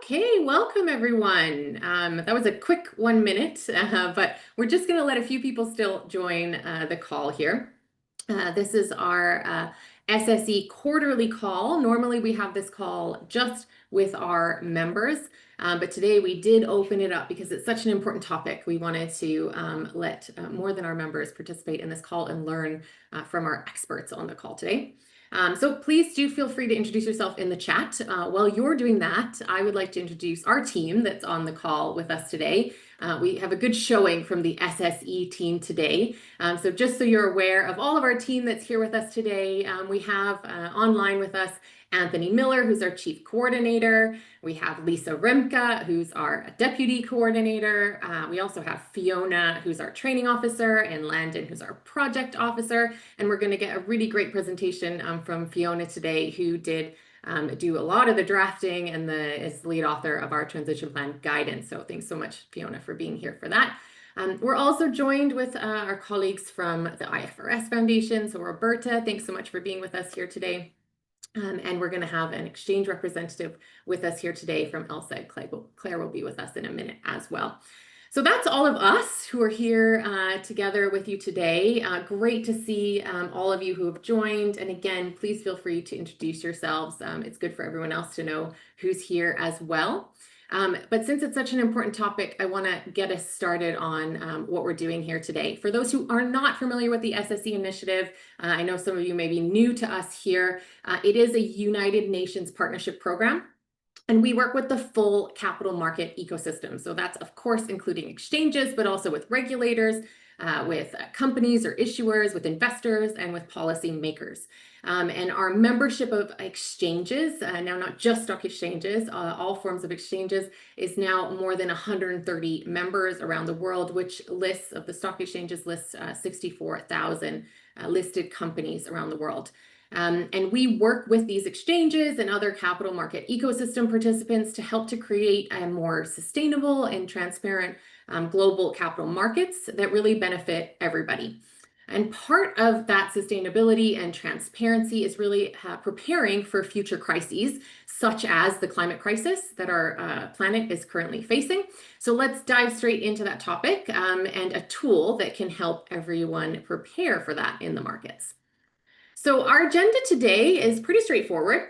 Okay, welcome everyone. That was a quick 1 minute, but we're just going to let a few people still join the call here. This is our SSE quarterly call. Normally we have this call just with our members, but today we did open it up because it's such an important topic. We wanted to let more than our members participate in this call and learn from our experts on the call today. So please do feel free to introduce yourself in the chat. While you're doing that, I would like to introduce our team that's on the call with us today. We have a good showing from the SSE team today. So just so you're aware of all of our team that's here with us today, we have online with us Anthony Miller, who's our Chief Coordinator. We have Lisa Remka, who's our Deputy Coordinator. We also have Fiona, who's our Training Officer, and Landon, who's our Project Officer. And we're going to get a really great presentation from Fiona today, who did do a lot of the drafting and is the lead author of our transition plan guidance. So thanks so much, Fiona, for being here for that. We're also joined with our colleagues from the IFRS Foundation. So Roberta, thanks so much for being with us here today. And we're going to have an exchange representative with us here today from LSEG. Claire will be with us in a minute as well. So that's all of us who are here together with you today. Great to see all of you who have joined. And again, please feel free to introduce yourselves. It's good for everyone else to know who's here as well. But since it's such an important topic, I want to get us started on what we're doing here today. For those who are not familiar with the SSE initiative, I know some of you may be new to us here. It is a United Nations partnership program, and we work with the full capital market ecosystem. So that's, of course, including exchanges, but also with regulators, with companies or issuers, with investors, and with policy makers. And our membership of exchanges, now not just stock exchanges, all forms of exchanges, is now more than 130 members around the world, which lists of the stock exchanges lists 64,000 listed companies around the world. And we work with these exchanges and other capital market ecosystem participants to help to create a more sustainable and transparent global capital markets that really benefit everybody. And part of that sustainability and transparency is really preparing for future crises, such as the climate crisis that our planet is currently facing. So let's dive straight into that topic and a tool that can help everyone prepare for that in the markets. So our agenda today is pretty straightforward.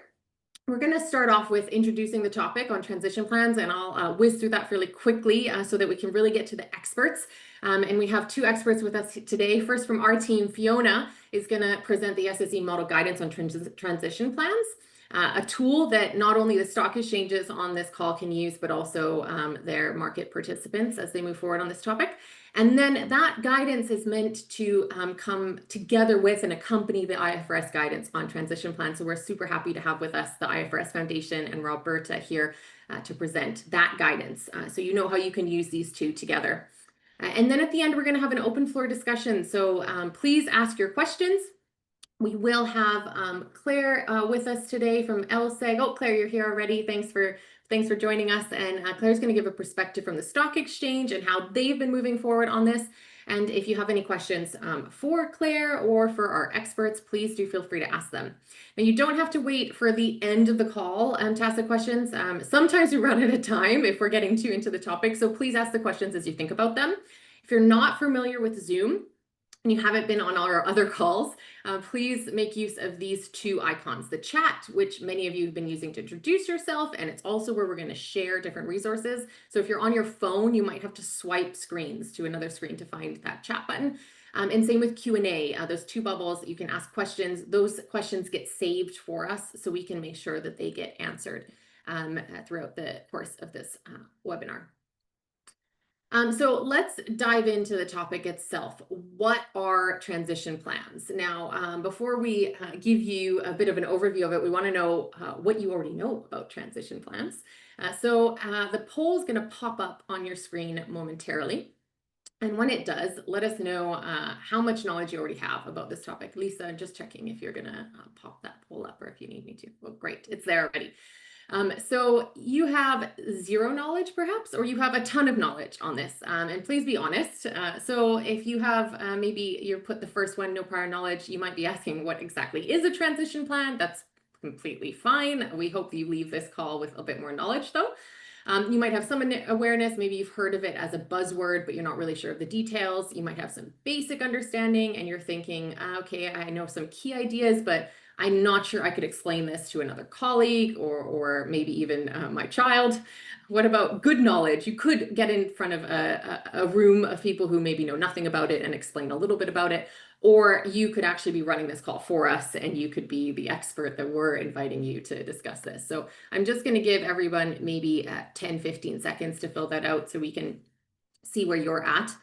We're going to start off with introducing the topic on transition plans, and I'll whiz through that fairly quickly so that we can really get to the experts. And we have two experts with us today. First, from our team, Fiona is going to present the SSE model guidance on transition plans, a tool that not only the stock exchanges on this call can use, but also their market participants as they move forward on this topic. And then that guidance is meant to come together with and accompany the IFRS guidance on transition plans. So we're super happy to have with us the IFRS Foundation and Roberta here to present that guidance. So you know how you can use these two together. And then at the end, we're going to have an open floor discussion. So please ask your questions. We will have Claire with us today from LSEG. Oh, Claire, you're here already. Thanks for joining us. And Claire's going to give a perspective from the stock exchange and how they've been moving forward on this. And if you have any questions for Claire or for our experts, please do feel free to ask them. Now, you don't have to wait for the end of the call to ask the questions. Sometimes we run out of time if we're getting too into the topic. So please ask the questions as you think about them. If you're not familiar with Zoom, and you haven't been on our other calls, please make use of these two icons. The chat, which many of you have been using to introduce yourself, and it's also where we're going to share different resources. So if you're on your phone, you might have to swipe screens to another screen to find that chat button. And same with Q&A, those two bubbles, you can ask questions. Those questions get saved for us so we can make sure that they get answered throughout the course of this webinar. So let's dive into the topic itself. What are transition plans? Now, before we give you a bit of an overview of it, we want to know what you already know about transition plans. So the poll is going to pop up on your screen momentarily. And when it does, let us know how much knowledge you already have about this topic. Lisa, just checking if you're going to pop that poll up or if you need me to. Well, great, it's there already. So you have zero knowledge perhaps, or you have a ton of knowledge on this, and please be honest. So if you have maybe you put the first one, no prior knowledge, you might be asking what exactly is a transition plan. That's completely fine. We hope you leave this call with a bit more knowledge though. You might have some awareness, maybe you've heard of it as a buzzword, but you're not really sure of the details. You might have some basic understanding and you're thinking, okay, I know some key ideas, but I'm not sure I could explain this to another colleague or maybe even my child. What about good knowledge? You could get in front of a room of people who maybe know nothing about it and explain a little bit about it. Or you could actually be running this call for us and you could be the expert that we're inviting you to discuss this. So I'm just going to give everyone maybe 10, 15 seconds to fill that out so we can see where you're at.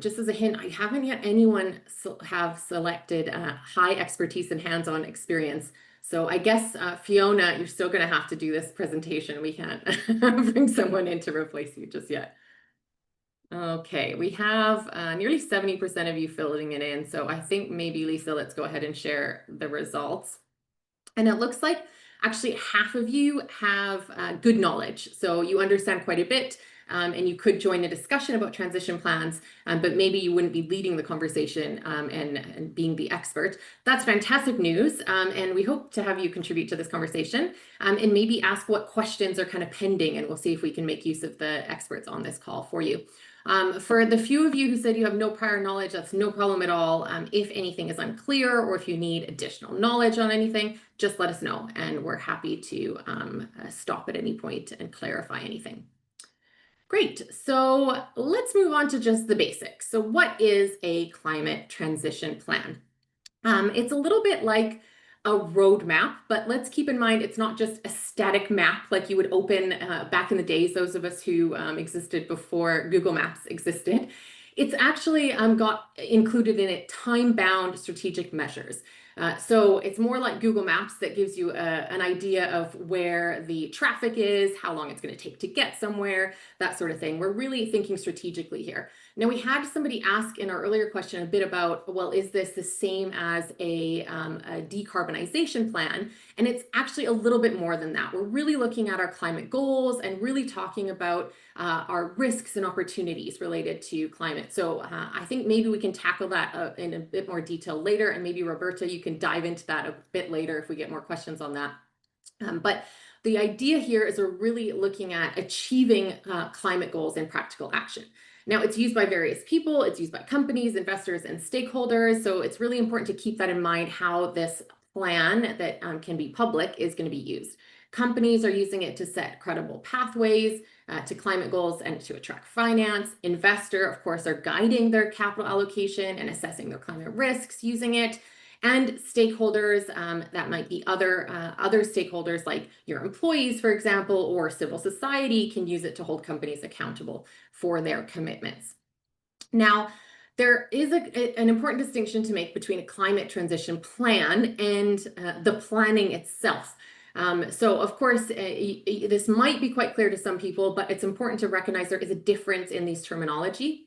Just as a hint, I haven't yet anyone have selected high expertise and hands-on experience. So I guess, Fiona, you're still going to have to do this presentation. We can't bring someone in to replace you just yet. Okay, we have nearly 70% of you filling it in. So I think maybe, Lisa, let's go ahead and share the results. And it looks like actually half of you have good knowledge. So you understand quite a bit and you could join a discussion about transition plans, but maybe you wouldn't be leading the conversation and being the expert. That's fantastic news. And we hope to have you contribute to this conversation and maybe ask what questions are kind of pending, and we'll see if we can make use of the experts on this call for you. For the few of you who said you have no prior knowledge, that's no problem at all. If anything is unclear or if you need additional knowledge on anything, just let us know and we're happy to stop at any point and clarify anything. Great, so let's move on to just the basics. So what is a climate transition plan? It's a little bit like a roadmap, but let's keep in mind it's not just a static map like you would open back in the days, those of us who existed before Google Maps existed. It's actually got included in it time-bound strategic measures. So it's more like Google Maps that gives you an idea of where the traffic is, how long it's going to take to get somewhere, that sort of thing. We're really thinking strategically here. Now, we had somebody ask in our earlier question a bit about, well, is this the same as a decarbonization plan? And it's actually a little bit more than that. We're really looking at our climate goals and really talking about our risks and opportunities related to climate. So I think maybe we can tackle that in a bit more detail later. And maybe Roberta, you can dive into that a bit later if we get more questions on that. But the idea here is we're really looking at achieving climate goals in practical action. Now, it's used by various people, it's used by companies, investors, and stakeholders. So it's really important to keep that in mind, how this plan that can be public is going to be used. Companies are using it to set credible pathways to climate goals and to attract finance. Investors, of course, are guiding their capital allocation and assessing their climate risks using it. And stakeholders, that might be other stakeholders like your employees, for example, or civil society, can use it to hold companies accountable for their commitments. Now, there is an important distinction to make between a climate transition plan and the planning itself. So of course, this might be quite clear to some people, but it's important to recognize there is a difference in these terminology,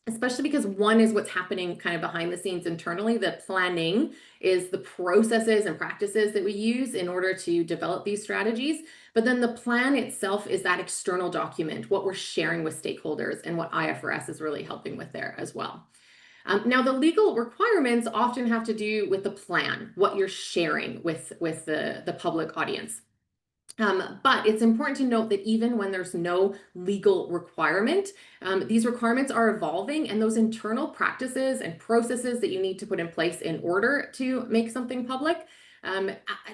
especially because one is what's happening kind of behind the scenes internally. The planning is the processes and practices that we use in order to develop these strategies. But then the plan itself is that external document, what we're sharing with stakeholders and what IFRS is really helping with there as well. Now, the legal requirements often have to do with the plan, what you're sharing with the public audience. But it's important to note that even when there's no legal requirement, these requirements are evolving, and those internal practices and processes that you need to put in place in order to make something public,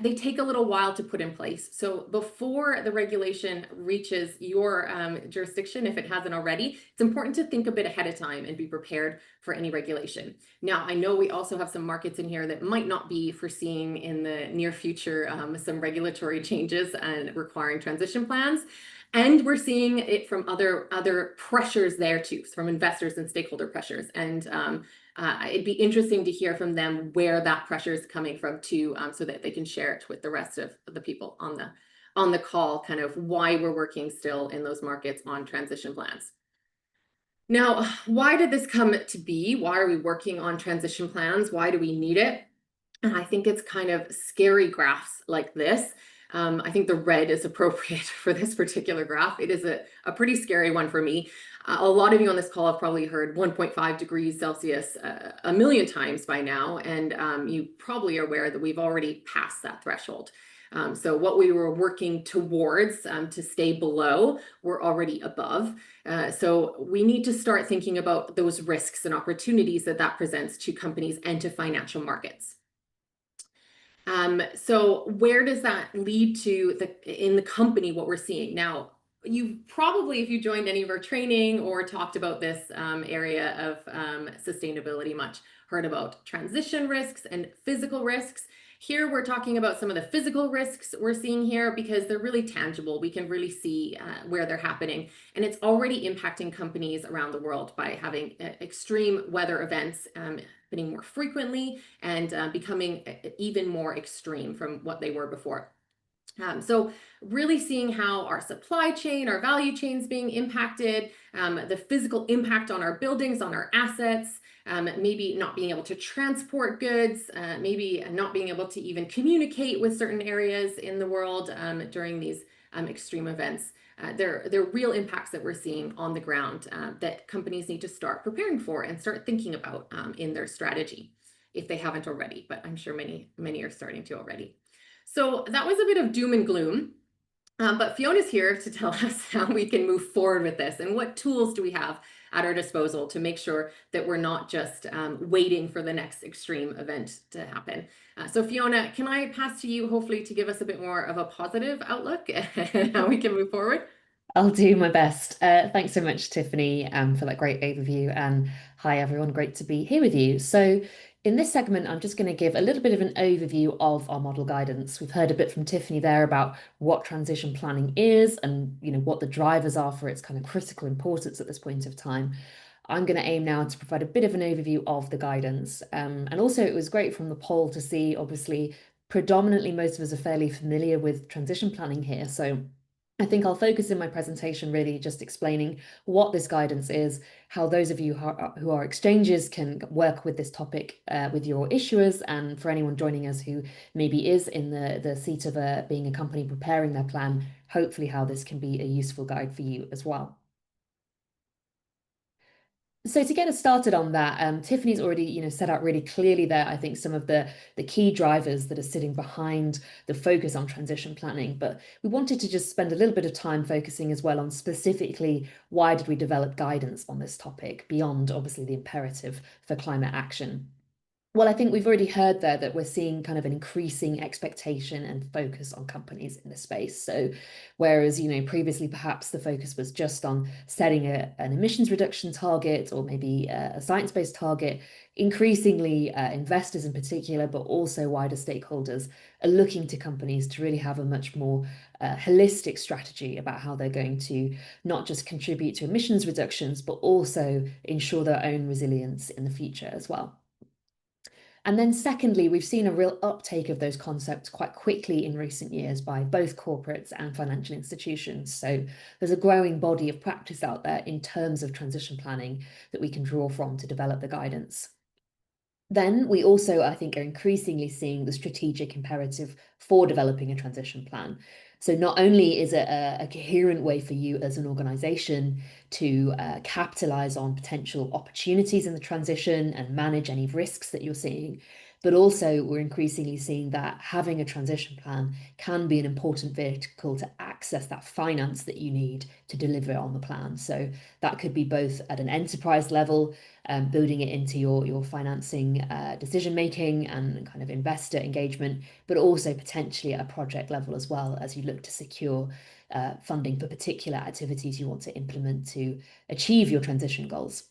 they take a little while to put in place. So before the regulation reaches your jurisdiction, if it hasn't already, it's important to think a bit ahead of time and be prepared for any regulation. Now, I know we also have some markets in here that might not be foreseeing in the near future some regulatory changes and requiring transition plans. And we're seeing it from other pressures there too, from investors and stakeholder pressures. And it'd be interesting to hear from them where that pressure is coming from too, so that they can share it with the rest of the people on the call, kind of why we're working still in those markets on transition plans. Now, why did this come to be? Why are we working on transition plans? Why do we need it? And I think it's kind of scary graphs like this I think the red is appropriate for this particular graph. It is a pretty scary one for me. A lot of you on this call have probably heard 1.5 degrees Celsius a million times by now, and you probably are aware that we've already passed that threshold. So what we were working towards to stay below, we're already above. So we need to start thinking about those risks and opportunities that that presents to companies and to financial markets. So where does that lead to in the company, what we're seeing now? You probably, if you joined any of our training or talked about this area of sustainability much, heard about transition risks and physical risks. Here we're talking about some of the physical risks we're seeing here because they're really tangible. We can really see where they're happening, and it's already impacting companies around the world by having extreme weather events happening more frequently and becoming even more extreme from what they were before. So really seeing how our supply chain, our value chains being impacted, the physical impact on our buildings, on our assets, maybe not being able to transport goods, maybe not being able to even communicate with certain areas in the world during these extreme events. They're real impacts that we're seeing on the ground that companies need to start preparing for and start thinking about in their strategy, if they haven't already, but I'm sure many are starting to already. So that was a bit of doom and gloom, but Fiona's here to tell us how we can move forward with this and what tools do we have at our disposal to make sure that we're not just waiting for the next extreme event to happen. So Fiona, can I pass to you hopefully to give us a bit more of a positive outlook and how we can move forward? I'll do my best. Thanks so much, Tiffany, for that great overview. And hi, everyone. Great to be here with you. So, in this segment, I'm just going to give a little bit of an overview of our model guidance. We've heard a bit from Tiffany there about what transition planning is and what the drivers are for its kind of critical importance at this point of time. I'm going to aim now to provide a bit of an overview of the guidance. And also, it was great from the poll to see, obviously, predominantly most of us are fairly familiar with transition planning here. So I think I'll focus in my presentation really just explaining what this guidance is, how those of you who are exchanges can work with this topic with your issuers, and for anyone joining us who maybe is in the seat of being a company preparing their plan, hopefully how this can be a useful guide for you as well. So to get us started on that, Tiffany's already, set out really clearly there, I think, some of the key drivers that are sitting behind the focus on transition planning. But we wanted to just spend a little bit of time focusing as well on specifically why did we develop guidance on this topic beyond obviously the imperative for climate action. Well, I think we've already heard there that we're seeing kind of an increasing expectation and focus on companies in this space. So, whereas, previously perhaps the focus was just on setting an emissions reduction target or maybe a science-based target, increasingly investors in particular, but also wider stakeholders are looking to companies to really have a much more holistic strategy about how they're going to not just contribute to emissions reductions, but also ensure their own resilience in the future as well. And then secondly, we've seen a real uptake of those concepts quite quickly in recent years by both corporates and financial institutions. So there's a growing body of practice out there in terms of transition planning that we can draw from to develop the guidance. Then we also, I think, are increasingly seeing the strategic imperative for developing a transition plan. So not only is it a coherent way for you as an organization to capitalize on potential opportunities in the transition and manage any risks that you're seeing, but also we're increasingly seeing that having a transition plan can be an important vehicle to access that finance that you need to deliver on the plan. So that could be both at an enterprise level, building it into your financing decision making and kind of investor engagement, but also potentially at a project level as well as you look to secure funding for particular activities you want to implement to achieve your transition goals.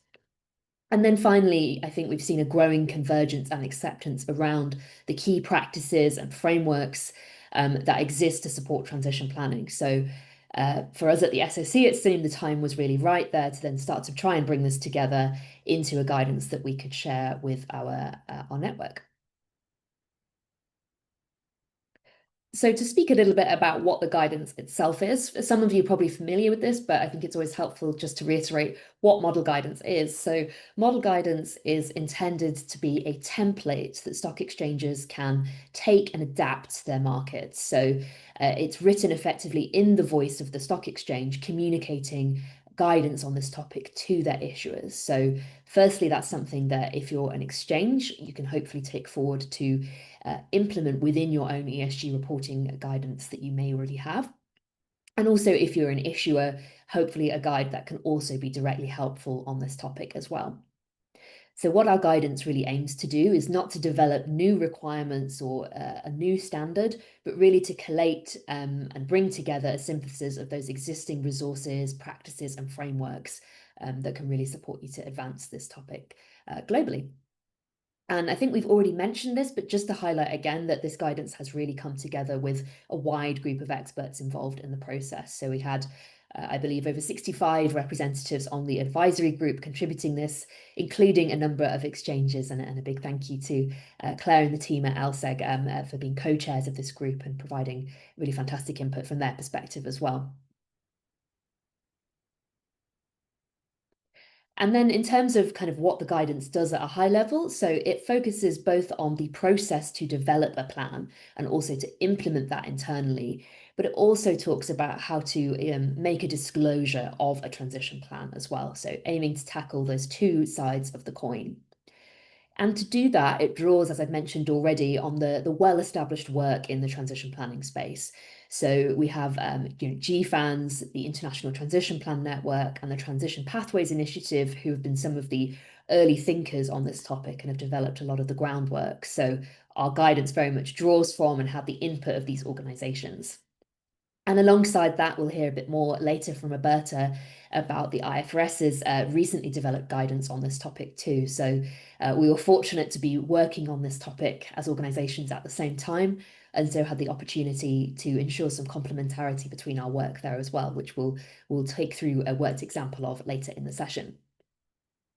And then finally, I think we've seen a growing convergence and acceptance around the key practices and frameworks that exist to support transition planning. So for us at the SSE, it seemed the time was really right there to then start to try and bring this together into a guidance that we could share with our network. So to speak a little bit about what the guidance itself is, some of you are probably familiar with this, but I think it's always helpful just to reiterate what model guidance is. So model guidance is intended to be a template that stock exchanges can take and adapt to their markets. So it's written effectively in the voice of the stock exchange, communicating guidance on this topic to their issuers. So firstly, that's something that if you're an exchange, you can hopefully take forward to implement within your own ESG reporting guidance that you may already have. And also, if you're an issuer, hopefully a guide that can also be directly helpful on this topic as well. So what our guidance really aims to do is not to develop new requirements or a new standard, but really to collate and bring together a synthesis of those existing resources, practices, and frameworks that can really support you to advance this topic globally. And I think we've already mentioned this, but just to highlight again that this guidance has really come together with a wide group of experts involved in the process. So we had, I believe, over 65 representatives on the advisory group contributing this, including a number of exchanges. And a big thank you to Claire and the team at LSEG for being co-chairs of this group and providing really fantastic input from their perspective as well. And then in terms of kind of what the guidance does at a high level, so it focuses both on the process to develop a plan and also to implement that internally, but it also talks about how to make a disclosure of a transition plan as well. So aiming to tackle those two sides of the coin. And to do that, it draws, as I've mentioned already, on the well-established work in the transition planning space. So we have GFANZ, the International Transition Plan Network, and the Transition Pathways Initiative, who have been some of the early thinkers on this topic and have developed a lot of the groundwork. So our guidance very much draws from and have the input of these organizations. And alongside that, we'll hear a bit more later from Roberta about the IFRS's recently developed guidance on this topic too. So we were fortunate to be working on this topic as organisations at the same time, and so had the opportunity to ensure some complementarity between our work there as well, which we'll take through a worked example of later in the session.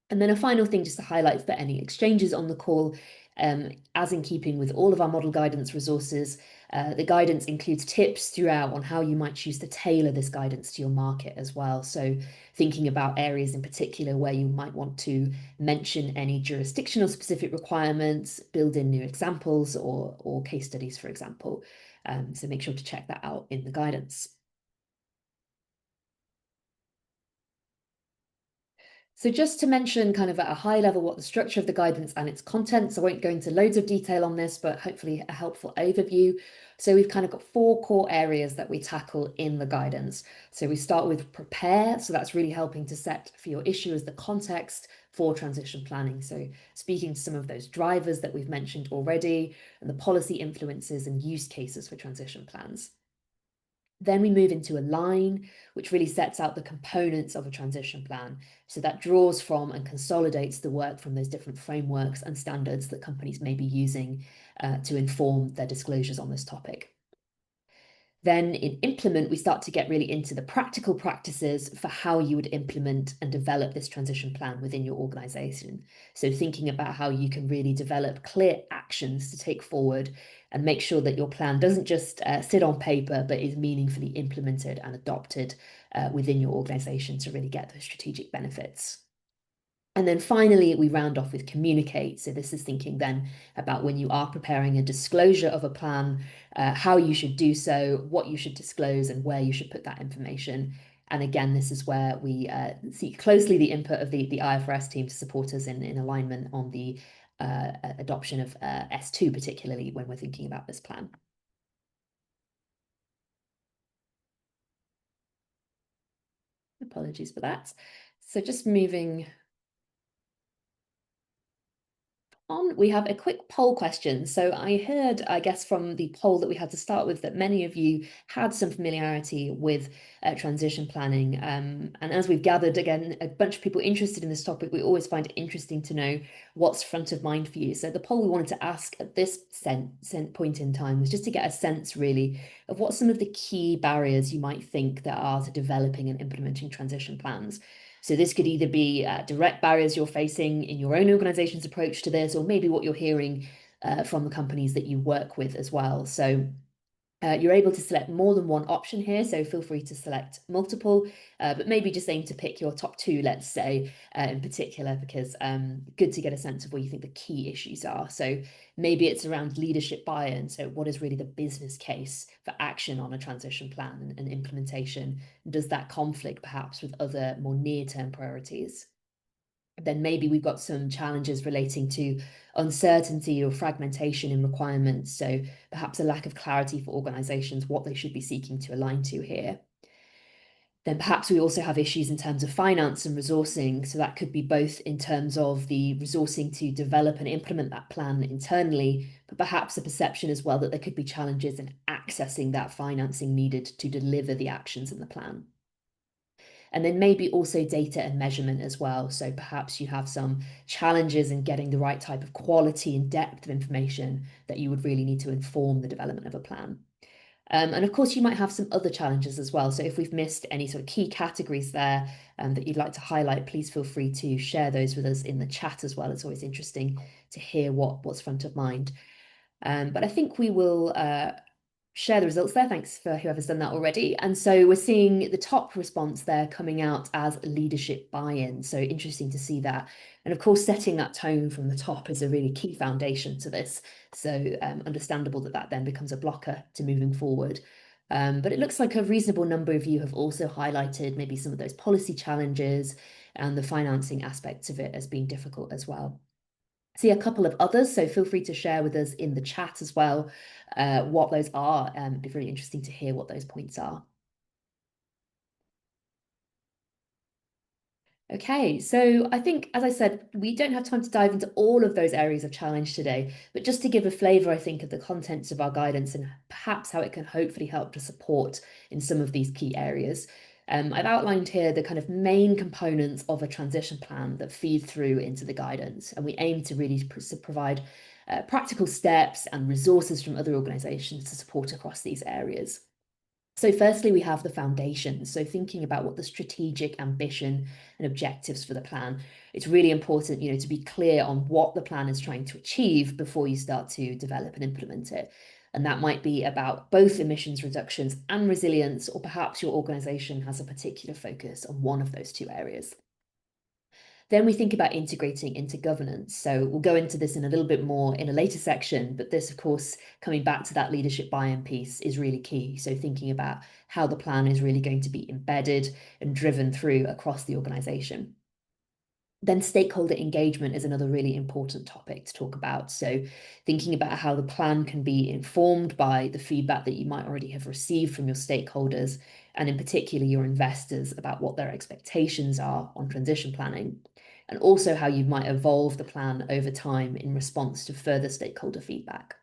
And then a final thing just to highlight for any exchanges on the call, as in keeping with all of our model guidance resources, the guidance includes tips throughout on how you might choose to tailor this guidance to your market as well. So thinking about areas in particular where you might want to mention any jurisdictional specific requirements, build in new examples or case studies, for example. So make sure to check that out in the guidance. So just to mention kind of at a high level what the structure of the guidance and its contents, I won't go into loads of detail on this, but hopefully a helpful overview. So we've kind of got four core areas that we tackle in the guidance. So we start with prepare. So that's really helping to set for your issue as the context for transition planning. So speaking to some of those drivers that we've mentioned already and the policy influences and use cases for transition plans. Then we move into align, which really sets out the components of a transition plan. So that draws from and consolidates the work from those different frameworks and standards that companies may be using to inform their disclosures on this topic. Then in implement, we start to get really into the practical practices for how you would implement and develop this transition plan within your organization. So thinking about how you can really develop clear actions to take forward and make sure that your plan doesn't just sit on paper, but is meaningfully implemented and adopted within your organization to really get those strategic benefits. And then finally, we round off with communicate. So this is thinking then about when you are preparing a disclosure of a plan, how you should do so, what you should disclose, and where you should put that information. And again, this is where we seek closely the input of the IFRS team to support us in alignment on the adoption of S2, particularly when we're thinking about this plan. Apologies for that. So just moving on, we have a quick poll question. So I heard, I guess, from the poll that we had to start with that many of you had some familiarity with transition planning. And as we've gathered, again, a bunch of people interested in this topic, we always find it interesting to know what's front of mind for you. So the poll we wanted to ask at this point in time was just to get a sense, really, of what some of the key barriers you might think there are to developing and implementing transition plans. So this could either be direct barriers you're facing in your own organization's approach to this, or maybe what you're hearing from the companies that you work with as well. So You're able to select more than one option here, so feel free to select multiple, but maybe just aim to pick your top two, let's say, in particular, because good to get a sense of where you think the key issues are. So maybe it's around leadership buy-in. So what is really the business case for action on a transition plan and implementation? Does that conflict perhaps with other more near-term priorities? Then maybe we've got some challenges relating to uncertainty or fragmentation in requirements. So perhaps a lack of clarity for organizations, what they should be seeking to align to here. Then perhaps we also have issues in terms of finance and resourcing. So that could be both in terms of the resourcing to develop and implement that plan internally, but perhaps a perception as well that there could be challenges in accessing that financing needed to deliver the actions in the plan. And then maybe also data and measurement as well. So perhaps you have some challenges in getting the right type of quality and depth of information that you would really need to inform the development of a plan. And of course, you might have some other challenges as well. So if we've missed any sort of key categories there that you'd like to highlight, please feel free to share those with us in the chat as well. It's always interesting to hear what's front of mind. But I think we will share the results there. Thanks for whoever's done that already. And so we're seeing the top response there coming out as leadership buy-in. So interesting to see that. And of course, setting that tone from the top is a really key foundation to this. So understandable that that then becomes a blocker to moving forward. But it looks like a reasonable number of you have also highlighted maybe some of those policy challenges and the financing aspects of it as being difficult as well. See a couple of others, so feel free to share with us in the chat as well what those are. It'd be really interesting to hear what those points are. Okay, so I think, as I said, we don't have time to dive into all of those areas of challenge today, but just to give a flavour, I think, of the contents of our guidance and perhaps how it can hopefully help to support in some of these key areas. I've outlined here the kind of main components of a transition plan that feed through into the guidance, and we aim to really provide practical steps and resources from other organisations to support across these areas. So firstly, we have the foundation. So thinking about what the strategic ambition and objectives for the plan. It's really important, to be clear on what the plan is trying to achieve before you start to develop and implement it. And that might be about both emissions reductions and resilience, or perhaps your organization has a particular focus on one of those two areas. Then we think about integrating into governance. So we'll go into this in a little bit more in a later section, but this, of course, coming back to that leadership buy-in piece is really key. So thinking about how the plan is really going to be embedded and driven through across the organization. Then stakeholder engagement is another really important topic to talk about. So thinking about how the plan can be informed by the feedback that you might already have received from your stakeholders, and in particular your investors, about what their expectations are on transition planning, and also how you might evolve the plan over time in response to further stakeholder feedback.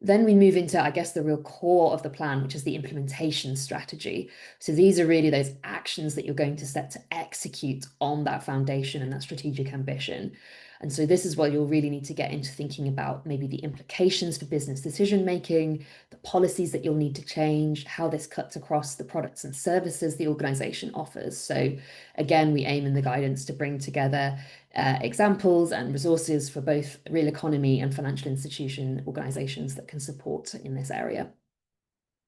Then we move into, I guess, the real core of the plan, which is the implementation strategy. So these are really those actions that you're going to set to execute on that foundation and that strategic ambition. And so this is where you'll really need to get into thinking about maybe the implications for business decision making, the policies that you'll need to change, how this cuts across the products and services the organization offers. So again, we aim in the guidance to bring together examples and resources for both real economy and financial institution organizations that can support in this area.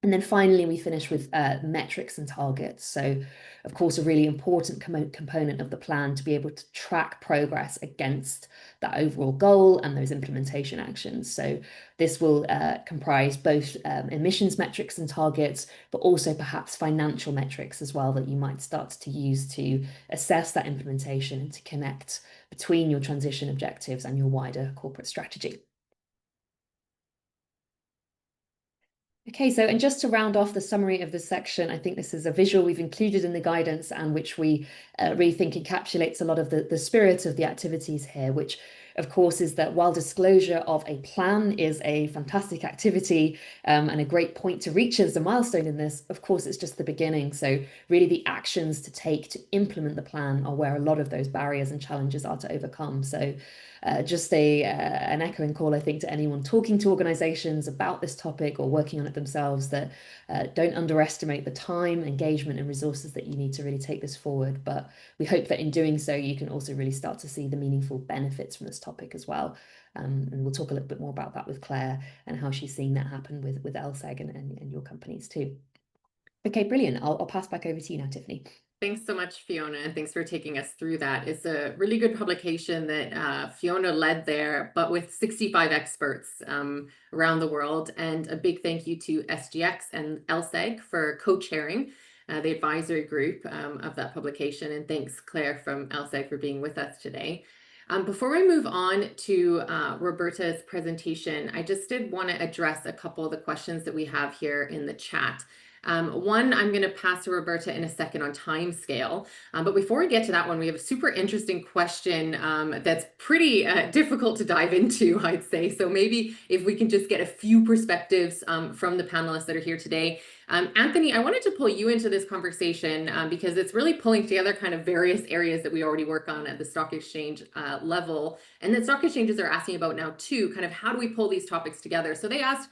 And then finally, we finish with metrics and targets. So, of course, a really important component of the plan to be able to track progress against that overall goal and those implementation actions. So this will comprise both emissions metrics and targets, but also perhaps financial metrics as well that you might start to use to assess that implementation and to connect between your transition objectives and your wider corporate strategy. Okay, so and just to round off the summary of this section, I think this is a visual we've included in the guidance and which we really think encapsulates a lot of the spirit of the activities here, which of course is that while disclosure of a plan is a fantastic activity and a great point to reach as a milestone in this, of course it's just the beginning. So really the actions to take to implement the plan are where a lot of those barriers and challenges are to overcome. So just an echoing call, I think, to anyone talking to organizations about this topic or working on it themselves, that don't underestimate the time, engagement, and resources that you need to really take this forward. But we hope that in doing so, you can also really start to see the meaningful benefits from this topic. topic as well. And we'll talk a little bit more about that with Claire and how she's seeing that happen with LSEG and your companies too. Okay, brilliant. I'll pass back over to you now, Tiffany. Thanks so much, Fiona, and thanks for taking us through that. It's a really good publication that Fiona led there, but with 65 experts around the world. And a big thank you to SGX and LSEG for co-chairing the advisory group of that publication. And thanks, Claire from LSEG, for being with us today. Before we move on to Roberta's presentation, I just did want to address a couple of the questions that we have here in the chat. One, I'm going to pass to Roberta in a second on time scale. But before we get to that one, we have a super interesting question that's pretty difficult to dive into, I'd say. So maybe if we can just get a few perspectives from the panelists that are here today. Anthony, I wanted to pull you into this conversation because it's really pulling together kind of various areas that we already work on at the stock exchange level, and that stock exchanges are asking about now too, kind of how do we pull these topics together? So they asked,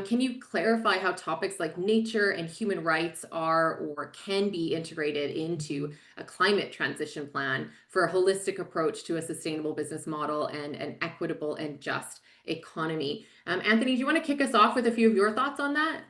can you clarify how topics like nature and human rights are or can be integrated into a climate transition plan for a holistic approach to a sustainable business model and an equitable and just economy? Anthony, do you want to kick us off with a few of your thoughts on that?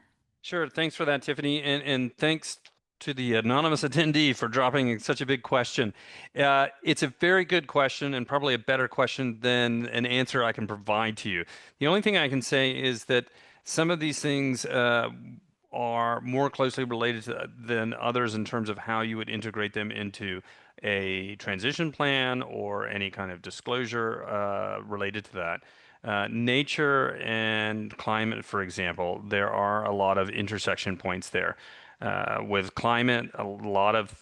Sure. Thanks for that, Tiffany. And thanks to the anonymous attendee for dropping such a big question. It's a very good question and probably a better question than an answer I can provide to you. The only thing I can say is that some of these things are more closely related than others in terms of how you would integrate them into a transition plan or any kind of disclosure related to that. Nature and climate, for example, there are a lot of intersection points there. With climate, a lot of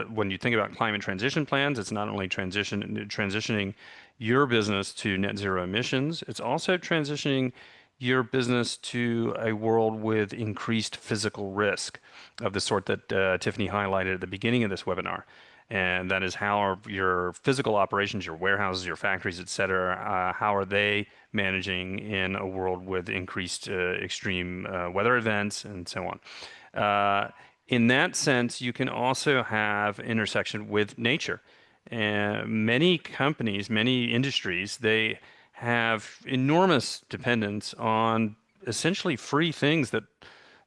when you think about climate transition plans, it's not only transitioning your business to net zero emissions, it's also transitioning your business to a world with increased physical risk of the sort that Tiffany highlighted at the beginning of this webinar. And that is how are your physical operations, your warehouses, your factories, et cetera, how are they managing in a world with increased extreme weather events and so on. In that sense, you can also have intersection with nature. And many companies, many industries, they have enormous dependence on essentially free things that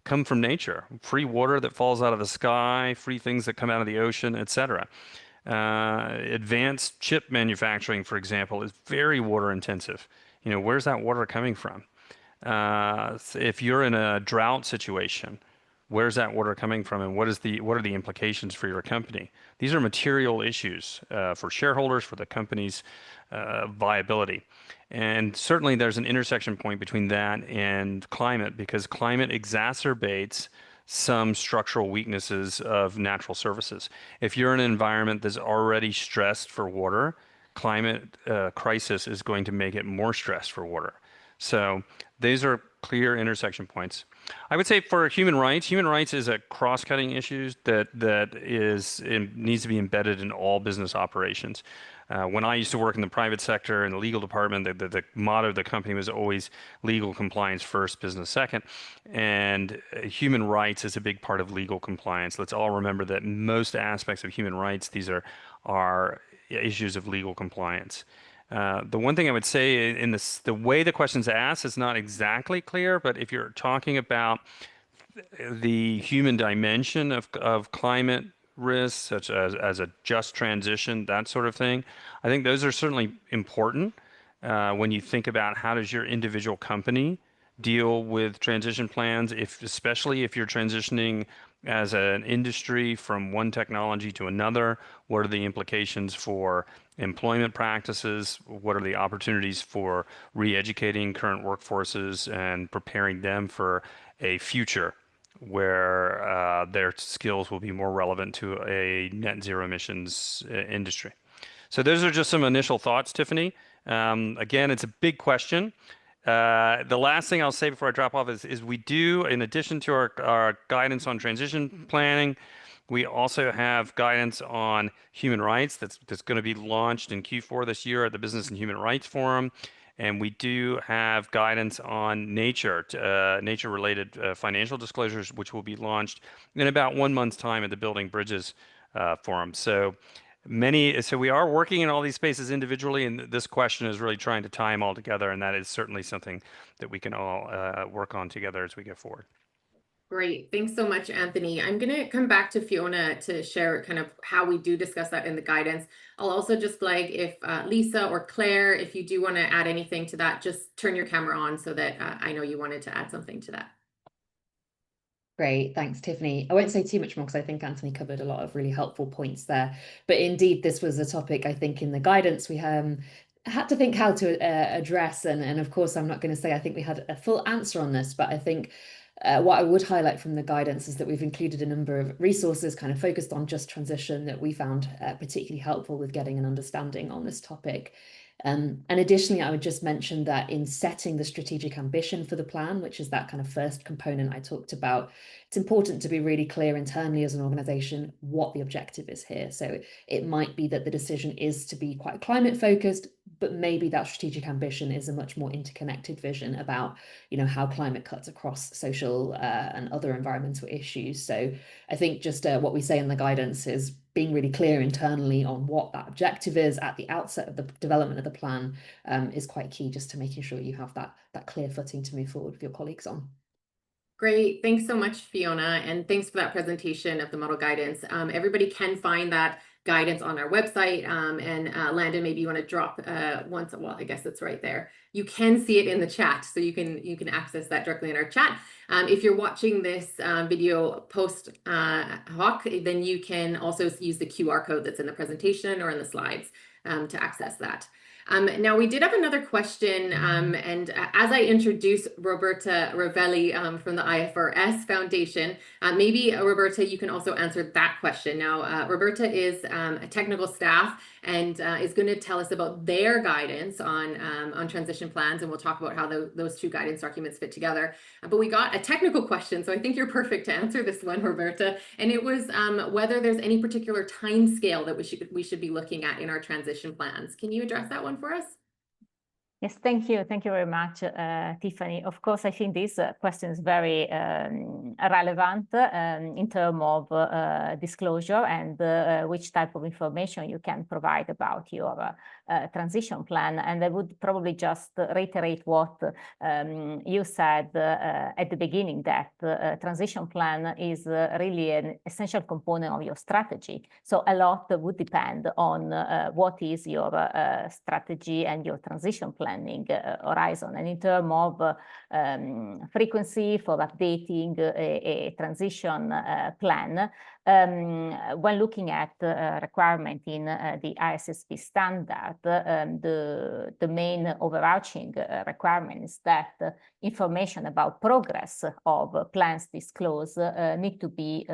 come from nature, free water that falls out of the sky, free things that come out of the ocean, etc. Advanced chip manufacturing, for example, is very water intensive. You know, where's that water coming from? If you're in a drought situation, where's that water coming from, and what are the implications for your company? These are material issues for shareholders, for the company's viability. And certainly there's an intersection point between that and climate, because climate exacerbates some structural weaknesses of natural services. If you're in an environment that's already stressed for water, climate crisis is going to make it more stressed for water. So these are clear intersection points. I would say for human rights is a cross-cutting issue that needs to be embedded in all business operations. When I used to work in the private sector in the legal department, the motto of the company was always legal compliance first, business second. And human rights is a big part of legal compliance. Let's all remember that most aspects of human rights, these are issues of legal compliance. The one thing I would say in the way the question's asked is not exactly clear, but if you're talking about the human dimension of climate risks, such as a just transition, that sort of thing, I think those are certainly important when you think about how does your individual company deal with transition plans, especially if you're transitioning as an industry from one technology to another. What are the implications for employment practices? What are the opportunities for re-educating current workforces and preparing them for a future where their skills will be more relevant to a net zero emissions industry? So those are just some initial thoughts, Tiffany. Again, it's a big question. The last thing I'll say before I drop off is we do, in addition to our guidance on transition planning, we also have guidance on human rights that's going to be launched in Q4 this year at the Business and Human Rights Forum. And we do have guidance on nature-related financial disclosures, which will be launched in about 1 month's time at the Building Bridges Forum. So So we are working in all these spaces individually, and this question is really trying to tie them all together, and that is certainly something that we can all work on together as we go forward. Great. Thanks so much, Anthony. I'm going to come back to Fiona to share kind of how we do discuss that in the guidance. I'll also just flag if Lisa or Claire, if you do want to add anything to that, just turn your camera on so that I know you wanted to add something to that. Great, thanks, Tiffany. I won't say too much more because I think Anthony covered a lot of really helpful points there. But indeed, this was a topic I think in the guidance we had to think how to address. And of course, I'm not going to say I think we had a full answer on this, but I think what I would highlight from the guidance is that we've included a number of resources kind of focused on just transition that we found particularly helpful with getting an understanding on this topic. And additionally, I would just mention that in setting the strategic ambition for the plan, which is that kind of first component I talked about, it's important to be really clear internally as an organization what the objective is here. So it might be that the decision is to be quite climate focused, but maybe that strategic ambition is a much more interconnected vision about, how climate cuts across social and other environmental issues. So I think just what we say in the guidance is being really clear internally on what that objective is at the outset of the development of the plan is quite key, just to making sure you have that clear footing to move forward with your colleagues on. Great. Thanks so much, Fiona. And thanks for that presentation of the model guidance. Everybody can find that guidance on our website. And Landon, maybe you want to drop well, I guess it's right there. You can see it in the chat, so you can access that directly in our chat. If you're watching this video post hoc, then you can also use the QR code that's in the presentation or in the slides to access that. Now, we did have another question, and as I introduce Roberta Ravelli from the IFRS Foundation, maybe, Roberta, you can also answer that question. Now, Roberta is a technical staff and is going to tell us about their guidance on transition plans, and we'll talk about how those two guidance documents fit together. But we got a technical question, so I think you're perfect to answer this one, Roberta, and it was whether there's any particular time scale that we should be looking at in our transition plans. Can you address that one for us? Yes, thank you. Thank you very much, Tiffany. Of course, I think this question is very relevant in terms of disclosure and which type of information you can provide about your transition plan. And I would probably just reiterate what you said at the beginning, that transition plan is really an essential component of your strategy. So a lot would depend on what is your strategy and your transition planning horizon. And in terms of frequency for updating a transition plan, when looking at requirement in the ISSB standard, the main overarching requirement is that information about progress of plans disclosed need to be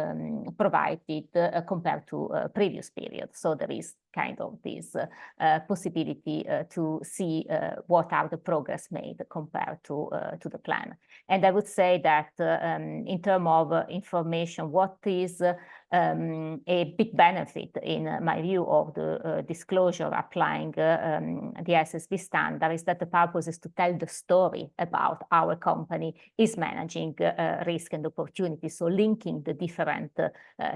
provided compared to previous periods. So there is kind of this possibility to see what are the progress made compared to the plan. And I would say that in terms of information, what is a big benefit, in my view, of the disclosure applying the SSB standard is that the purpose is to tell the story about our company is managing risk and opportunity. So linking the different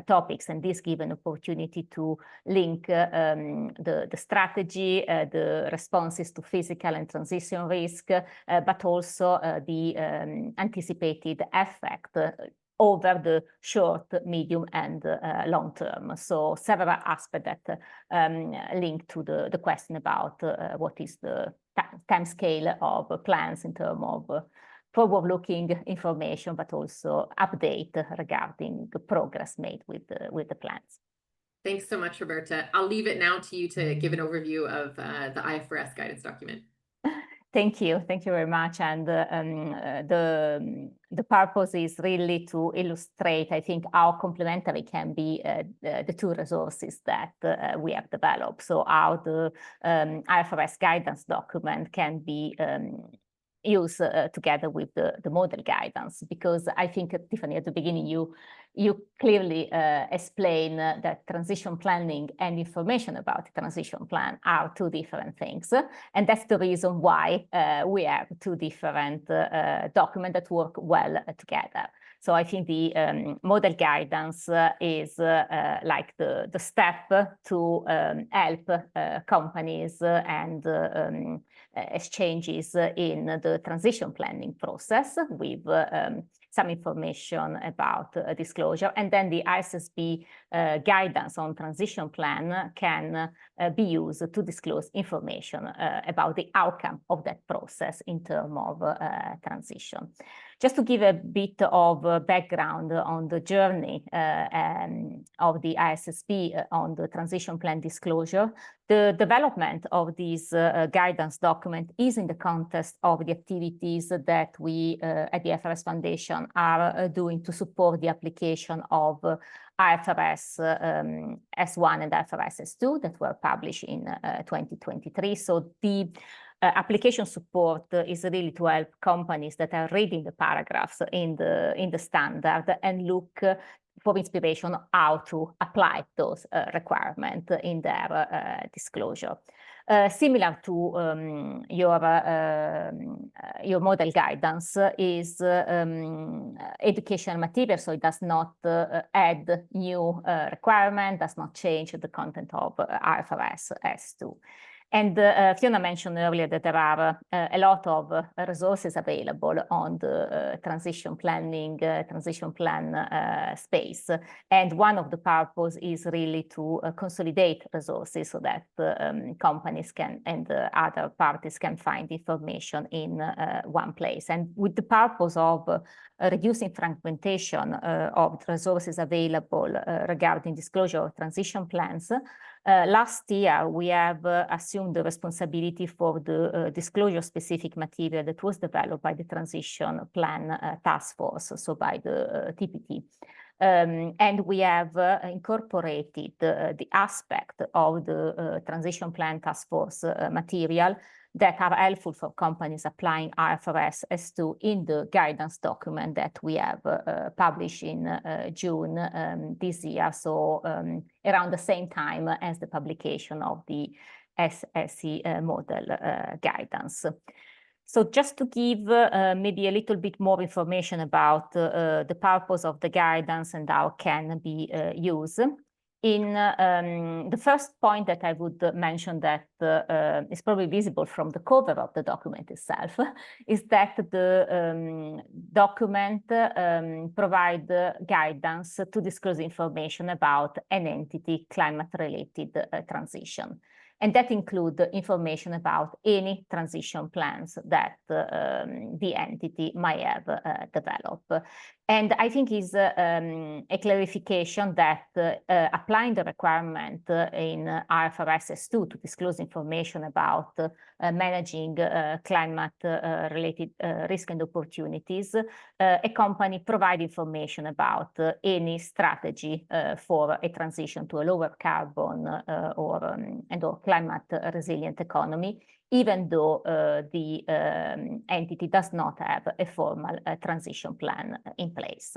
topics, and this gives an opportunity to link the strategy, the responses to physical and transition risk, but also the anticipated effect over the short, medium, and long term. So several aspects that link to the question about what is the time scale of plans in terms of forward-looking information, but also update regarding the progress made with the plans. Thanks so much, Roberta. I'll leave it now to you to give an overview of the IFRS guidance document. Thank you very much. And the purpose is really to illustrate, I think, how complementary can be the two resources that we have developed. So how the IFRS guidance document can be used together with the model guidance, because I think, Tiffany, at the beginning you you clearly explain that transition planning and information about the transition plan are two different things. And that's the reason why we have two different documents that work well together. So I think the model guidance is like the step to help companies and exchanges in the transition planning process with some information about disclosure. And then the ISSB guidance on transition plan can be used to disclose information about the outcome of that process in terms of transition. Just to give a bit of background on the journey of the ISSB on the transition plan disclosure, the development of this guidance document is in the context of the activities that we at the IFRS Foundation are doing to support the application of IFRS S1 and IFRS S2 that were published in 2023. So the application support is really to help companies that are reading the paragraphs in the standard and look for inspiration on how to apply those requirements in their disclosure. Similar to your model guidance is educational material, so it does not add new requirement, does not change the content of IFRS S2. And Fiona mentioned earlier that there are a lot of resources available on the transition planning, transition plan space. And one of the purposes is really to consolidate resources so that companies can and other parties can find information in one place. And with the purpose of reducing fragmentation of resources available regarding disclosure of transition plans, last year, we have assumed the responsibility for the disclosure-specific material that was developed by the Transition Plan Task Force, so by the TPT. And we have incorporated the aspect of the Transition Plan Task Force material that are helpful for companies applying IFRS S2 in the guidance document that we have published in June this year, so around the same time as the publication of the SSE model guidance. So just to give maybe a little bit more information about the purpose of the guidance and how it can be used. In the first point that I would mention that is probably visible from the cover of the document itself is that the document provides guidance to disclose information about an entity climate-related transition. And that includes information about any transition plans that the entity might have developed. And I think is a clarification that applying the requirement in IFRS S2 to disclose information about managing climate-related risk and opportunities, a company provides information about any strategy for a transition to a lower carbon or climate-resilient economy, even though the entity does not have a formal transition plan in place.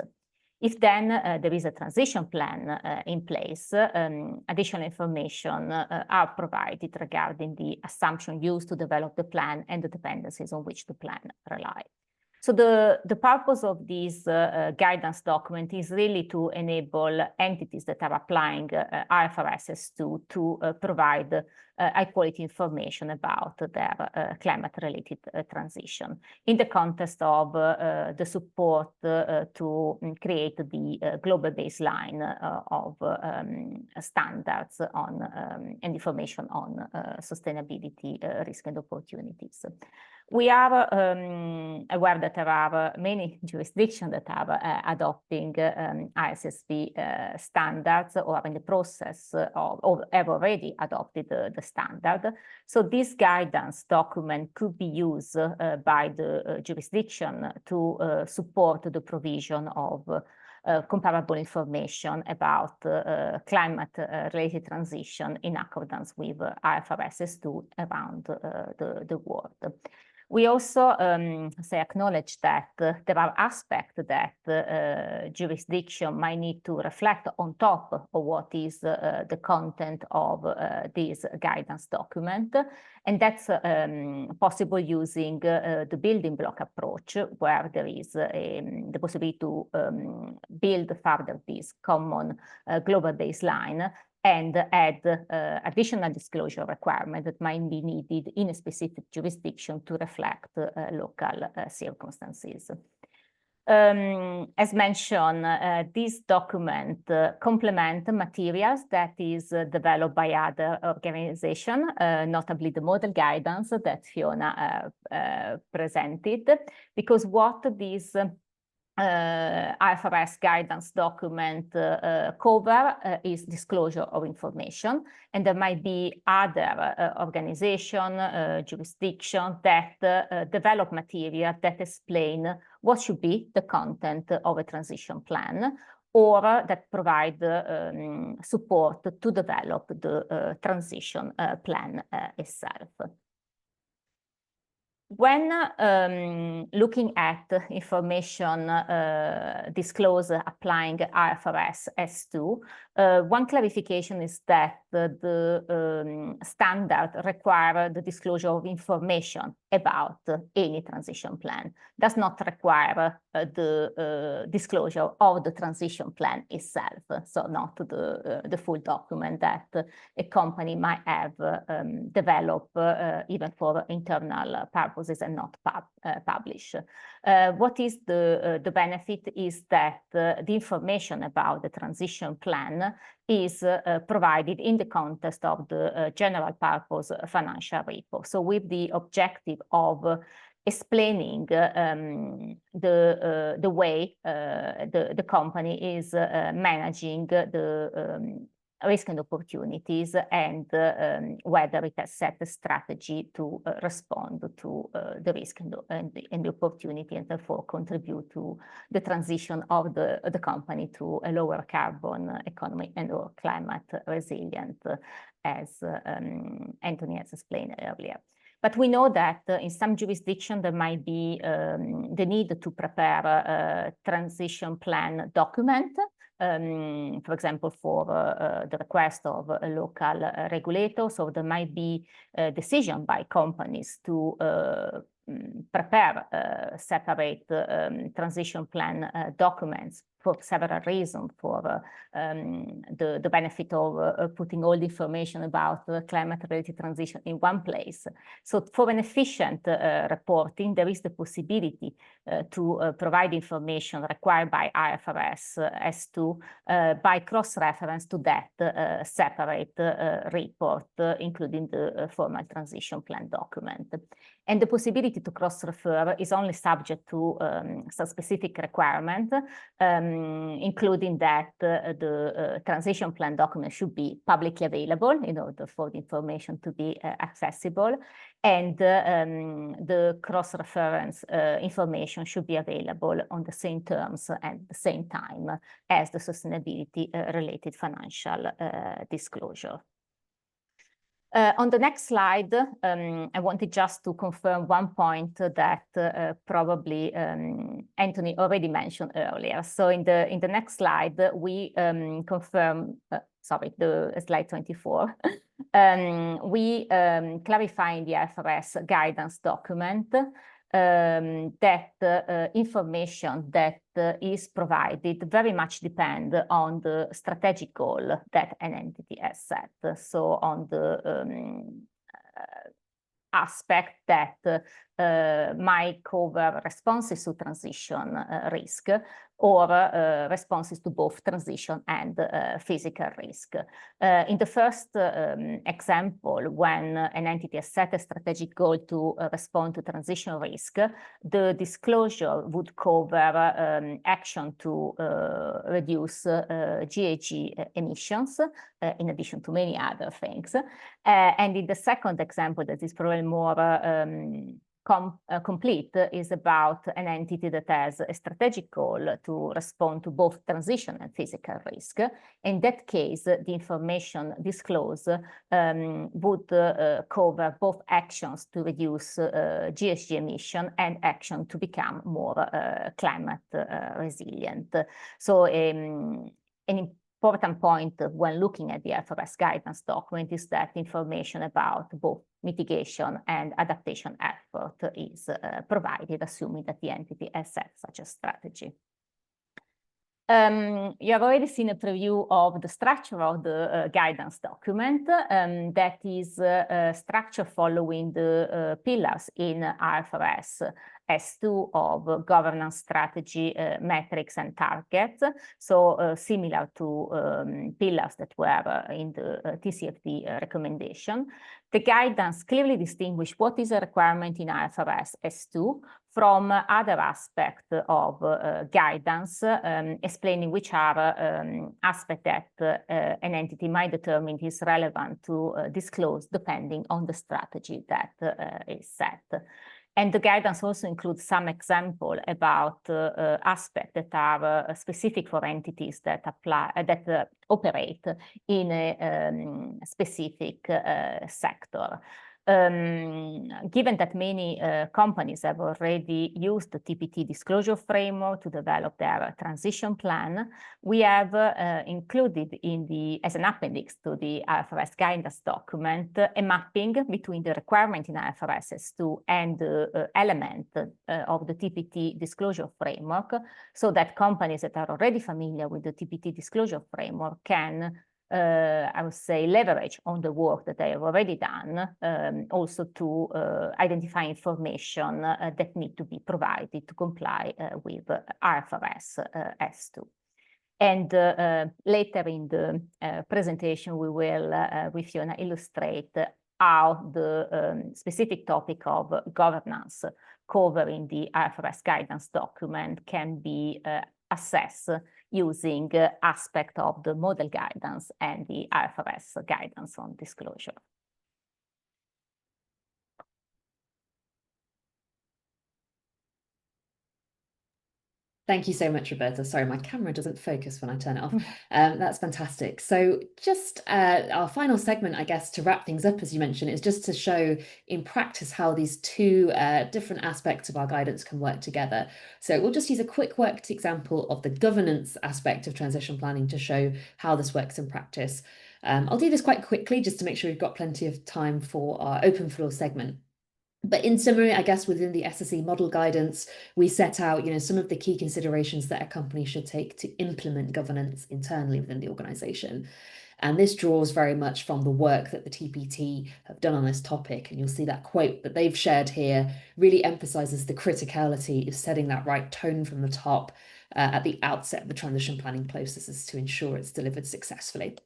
If then there is a transition plan in place, additional information are provided regarding the assumption used to develop the plan and the dependencies on which the plan relies. So the purpose of this guidance document is really to enable entities that are applying IFRS S2 to provide high-quality information about their climate-related transition in the context of the support to create the global baseline of standards on and information on sustainability, risk and opportunities. We are aware that there are many jurisdictions that are adopting ISSB standards or are in the process of or have already adopted the standard. So this guidance document could be used by the jurisdiction to support the provision of comparable information about climate-related transition in accordance with IFRS S2 around the world. We also acknowledge that there are aspects that jurisdiction might need to reflect on top of what is the content of this guidance document. And that's possible using the building block approach, where there is the possibility to build further this common global baseline and add additional disclosure requirement that might be needed in a specific jurisdiction to reflect local circumstances. As mentioned, this document complement materials that is developed by other organizations, notably the model guidance that Fiona presented, because what this IFRS guidance document cover is disclosure of information, and there might be other organization, jurisdiction that develop material that explain what should be the content of a transition plan, or that provide support to develop the transition plan itself. When looking at information disclosed applying IFRS S2, one clarification is that the standard require the disclosure of information about any transition plan, does not require the disclosure of the transition plan itself, so not the full document that a company might have developed even for internal purposes and not publish. What is the benefit is that the information about the transition plan is provided in the context of the general purpose financial report. So with the objective of explaining the way the company is managing the risk and opportunities, and whether it has set a strategy to respond to the risk and the opportunity, and therefore contribute to the transition of the company to a lower carbon economy and or climate resilient, as Anthony has explained earlier. But we know that in some jurisdictions there might be the need to prepare a transition plan document, for example, for the request of a local regulator. So there might be a decision by companies to prepare separate transition plan documents for several reasons, for the benefit of putting all the information about the climate-related transition in one place. So for an efficient reporting, there is the possibility to provide information required by IFRS S2 by cross-reference to that separate report, including the formal transition plan document. And the possibility to cross-refer is only subject to some specific requirement, including that the transition plan document should be publicly available in order for the information to be accessible, and the cross-reference information should be available on the same terms and the same time as the sustainability related financial disclosure. On the next slide, I wanted just to confirm one point that probably Anthony already mentioned earlier. So in the next slide, we confirm, sorry, the slide 24, we clarify in the IFRS guidance document that information that is provided very much depend on the strategic goal that an entity has set. So on the aspect that might cover responses to transition risk, or responses to both transition and physical risk. In the first example, when an entity has set a strategic goal to respond to transition risk, the disclosure would cover action to reduce GHG emissions, in addition to many other things. And in the second example, that is probably more complete is about an entity that has a strategic goal to respond to both transition and physical risk. In that case, the information disclosed would cover both actions to reduce GHG emission and action to become more climate resilient. So an important point when looking at the IFRS guidance document is that information about both mitigation and adaptation effort is provided, assuming that the entity has set such a strategy. You have already seen a preview of the structure of the guidance document. That is structure following the pillars in IFRS S2 of governance, strategy, metrics, and targets. So similar to pillars that were in the TCFD recommendation. The guidance clearly distinguishes what is a requirement in IFRS S2 from other aspects of guidance, explaining which are aspects that an entity might determine is relevant to disclose depending on the strategy that is set. And the guidance also includes some examples about aspects that are specific for entities that operate in a specific sector. Given that many companies have already used the TPT disclosure framework to develop their transition plan, we have included as an appendix to the IFRS guidance document a mapping between the requirement in IFRS S2 and the element of the TPT disclosure framework, so that companies that are already familiar with the TPT disclosure framework can I would say, leverage on the work that they have already done, also to identify information that need to be provided to comply with IFRS S2. And later in the presentation, we will, with Fiona, illustrate how the specific topic of governance covering the IFRS guidance document can be assessed using aspect of the model guidance and the IFRS guidance on disclosure. Thank you so much, Roberta. Sorry, my camera doesn't focus when I turn it off. That's fantastic. So just our final segment, I guess, to wrap things up, as you mentioned, is just to show in practice how these two different aspects of our guidance can work together. So we'll just use a quick worked example of the governance aspect of transition planning to show how this works in practice. I'll do this quite quickly just to make sure we've got plenty of time for our open floor segment. But in summary, I guess within the SSE model guidance, we set out, some of the key considerations that a company should take to implement governance internally within the organization. And this draws very much from the work that the TPT have done on this topic. And you'll see that quote that they've shared here really emphasizes the criticality of setting that right tone from the top at the outset of the transition planning processes to ensure it's delivered successfully.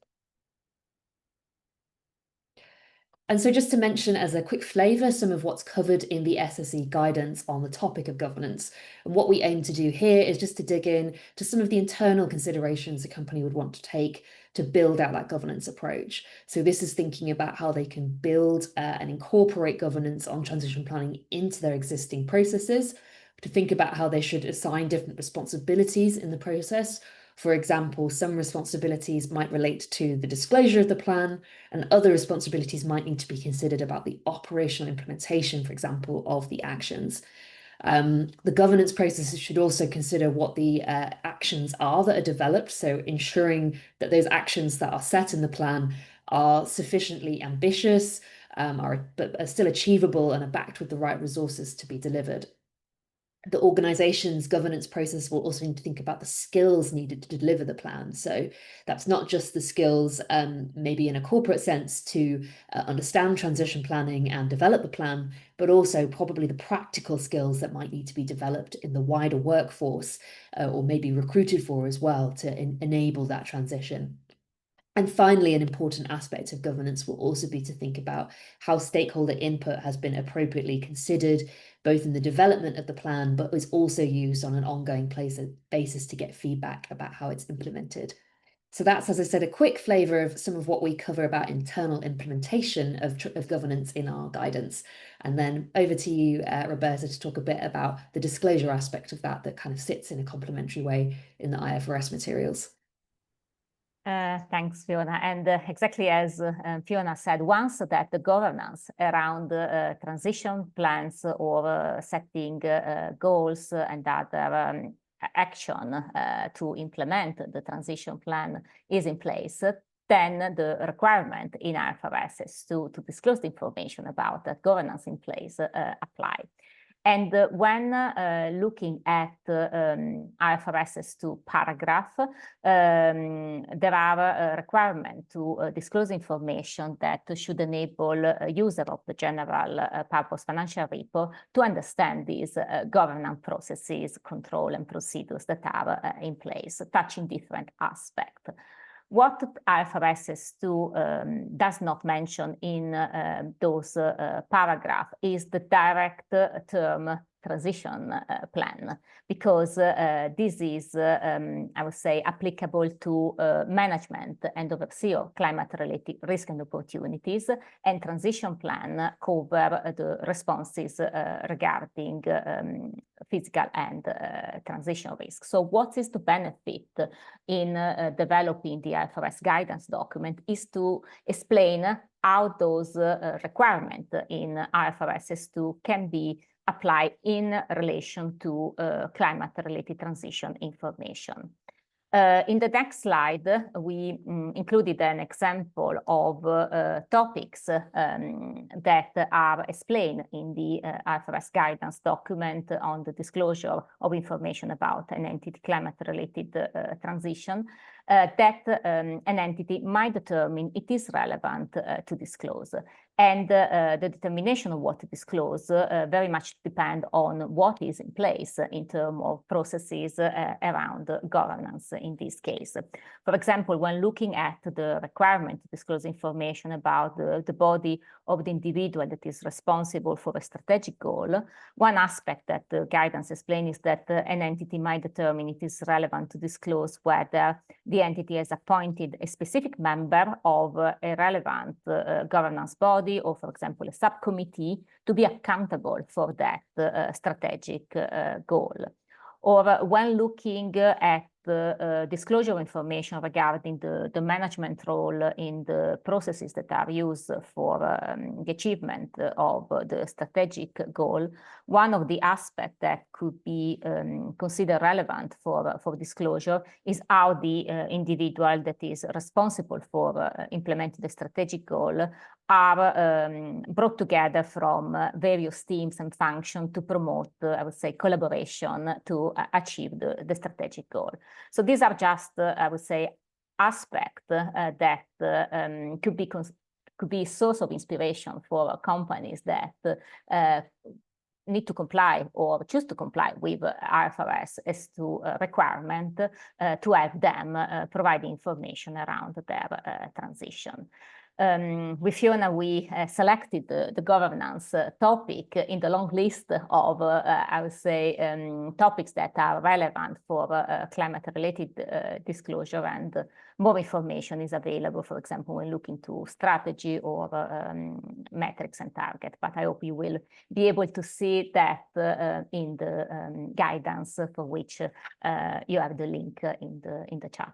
And so just to mention as a quick flavour some of what's covered in the SSE guidance on the topic of governance. And what we aim to do here is just to dig in to some of the internal considerations a company would want to take to build out that governance approach. So this is thinking about how they can build and incorporate governance on transition planning into their existing processes, to think about how they should assign different responsibilities in the process. For example, some responsibilities might relate to the disclosure of the plan, and other responsibilities might need to be considered about the operational implementation, for example, of the actions. The governance processes should also consider what the actions are that are developed, so ensuring that those actions that are set in the plan are sufficiently ambitious, but are still achievable and are backed with the right resources to be delivered. The organization's governance process will also need to think about the skills needed to deliver the plan. So that's not just the skills, maybe in a corporate sense, to understand transition planning and develop the plan, but also probably the practical skills that might need to be developed in the wider workforce or maybe recruited for as well to enable that transition. And finally, an important aspect of governance will also be to think about how stakeholder input has been appropriately considered, both in the development of the plan, but is also used on an ongoing basis to get feedback about how it's implemented. So that's, as I said, a quick flavour of some of what we cover about internal implementation of governance in our guidance. And then over to you, Roberta, to talk a bit about the disclosure aspect of that kind of sits in a complementary way in the IFRS materials. Thanks, Fiona. And exactly as Fiona said, once that the governance around transition plans or setting goals and other action to implement the transition plan is in place, then the requirement in IFRS is to disclose the information about that governance in place apply. And when looking at IFRS S2 paragraph, there are requirements to disclose information that should enable a user of the general purpose financial report to understand these governance processes, control and procedures that are in place, touching different aspects. What IFRS S2 does not mention in those paragraphs is the direct term transition plan, because this is, I would say, applicable to management and oversee of climate-related risk and opportunities, and transition plan cover the responses regarding physical and transition risk. So what is the benefit in developing the IFRS guidance document is to explain how those requirements in IFRS S2 can be applied in relation to climate-related transition information. In the next slide, we included an example of topics that are explained in the IFRS guidance document on the disclosure of information about an entity climate-related transition that an entity might determine it is relevant to disclose. And the determination of what to disclose very much depend on what is in place in terms of processes around governance in this case. For example, when looking at the requirement to disclose information about the body of the individual that is responsible for a strategic goal, one aspect that the guidance explains is that an entity might determine it is relevant to disclose whether the entity has appointed a specific member of a relevant governance body, or, for example, a subcommittee to be accountable for that strategic goal. Or when looking at the disclosure information regarding the management role in the processes that are used for the achievement of the strategic goal, one of the aspects that could be considered relevant for disclosure is how the individual that is responsible for implementing the strategic goal are brought together from various teams and functions to promote, I would say, collaboration to achieve the strategic goal. So these are just, I would say, aspects that could be a source of inspiration for companies that need to comply or choose to comply with IFRS S2 requirement to have them provide information around their transition. With Fiona, we selected the governance topic in the long list of, I would say, topics that are relevant for climate-related disclosure, and more information is available, for example, when looking to strategy or metrics and target. But I hope you will be able to see that in the guidance, for which you have the link in the chat.